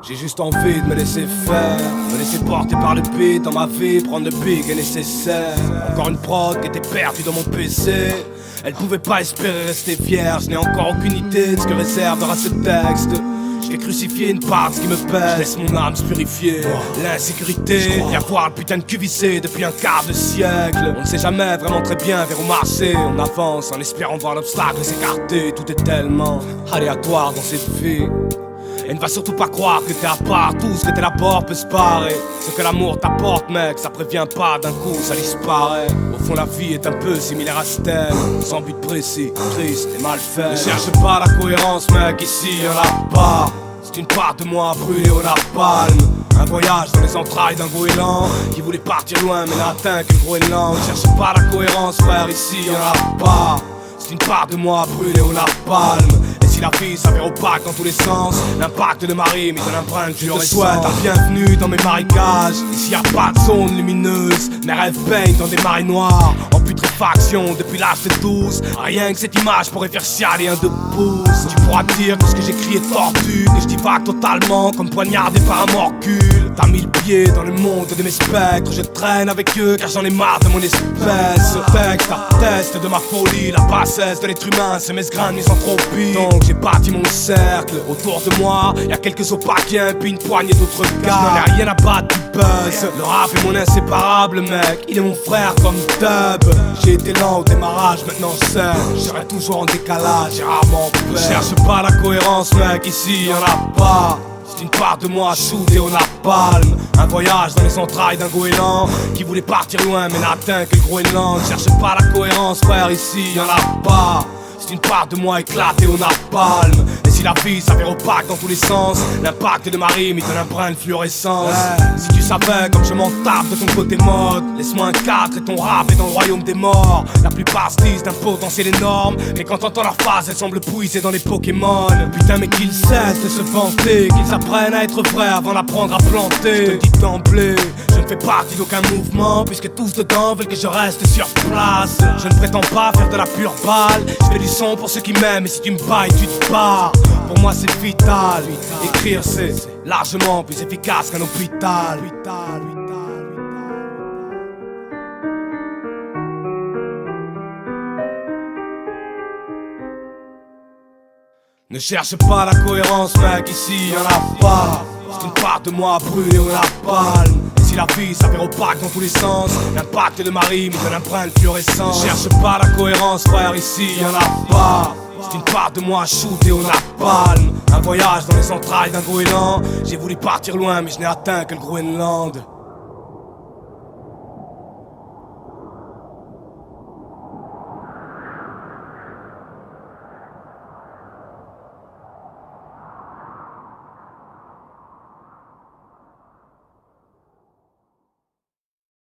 J'ai juste envie de me laisser faire, me laisser porter par le beat dans ma vie, prendre le big est nécessaire. Encore une prod qui était perdue dans mon PC. Elle pouvait pas espérer rester vierge, je n'ai encore aucune idée de ce que réservera ce texte. Je vais crucifier une part de ce qui me pèse, je laisse mon âme se purifier. L'insécurité, y avoir le putain de cuvissé depuis un quart de siècle. On ne sait jamais vraiment très bien vers où marcher. On avance en espérant voir l'obstacle s'écarter. Tout est tellement aléatoire dans cette vie. Et ne va surtout pas croire que t'es à part, tout ce que t'élabores peut se parer. Ce que l'amour t'apporte mec, ça prévient pas, d'un coup ça disparaît. Au fond la vie est un peu similaire à Stèle, sans but précis, triste et mal fait. Ne cherche pas la cohérence mec, ici y'en a pas. C'est une part de moi brûlée au napalm. Un voyage dans les entrailles d'un goéland qui voulait partir loin mais n'a atteint que le Groenland. Ne cherche pas la cohérence frère, ici y'en a pas. C'est une part de moi brûlée au napalm. Si la vie s'avère opaque dans tous les sens, l'impact de ma rime est un empreinte du te souhaite un bienvenue dans mes marécages. Ici y a pas de zone lumineuse, mes rêves baignent dans des marées noires. En putréfaction depuis l'âge de 12. Rien que cette image pourrait faire chialer un 2 pouces. Tu pourras dire que ce que j'écris est tordu, que je divague totalement comme poignardé par un morcule. T'as mis le pied dans le monde de mes spectres, je traîne avec eux car j'en ai marre de mon espèce. Ce texte atteste de ma folie, la bassesse de l'être humain, c'est mes grains de misanthropie. Donc j'ai bâti mon cercle, autour de moi y'a quelques opaquiens puis une poignée d'autres gars. Je n'en ai rien à battre du buzz, le rap est mon inséparable mec, il est mon frère comme Dub. J'ai été lent au démarrage, maintenant je sais, je serai toujours en décalage, j'ai rarement peur. Ne cherche pas la cohérence mec, ici y'en a pas. C'est une part de moi soudée au napalm. Un voyage dans les entrailles d'un goéland qui voulait partir loin mais n'a atteint que le Groenland. Ne cherche pas la cohérence frère, ici y'en a pas. C'est une part de moi éclatée au napalm. Et si la vie s'avère opaque dans tous les sens, l'impact de ma rime il donne un brin de fluorescence. Si tu savais comme je m'en tape de ton côté mode, laisse-moi un 4 et ton rap est dans le royaume des morts. La plupart se disent d'un potentiel énorme, mais quand t'entends leur phrase elles semblent puiser dans les Pokémon. Putain mais qu'ils cessent de se vanter, qu'ils apprennent à être vrais avant d'apprendre à planter. Je te dis d'emblée, je ne fais partie d'aucun mouvement, puisque tous dedans veulent que je reste sur place. Je ne prétends pas faire de la pure balle, je fais du son pour ceux qui m'aiment, et si tu me bailles tu te barres. Pour moi c'est vital, écrire c'est largement plus efficace qu'un hôpital. Ne cherche pas la cohérence mec, ici y'en a pas. C'est une part de moi brûlée au napalm. Et si la vie s'avère opaque dans tous les sens, l'impact de ma rime donne un brin de fluorescence. Ne cherche pas la cohérence frère, ici y'en a pas. C'est une part de moi shootée au napalm. Un voyage dans les entrailles d'un goéland. J'ai voulu partir loin mais je n'ai atteint que le Groenland.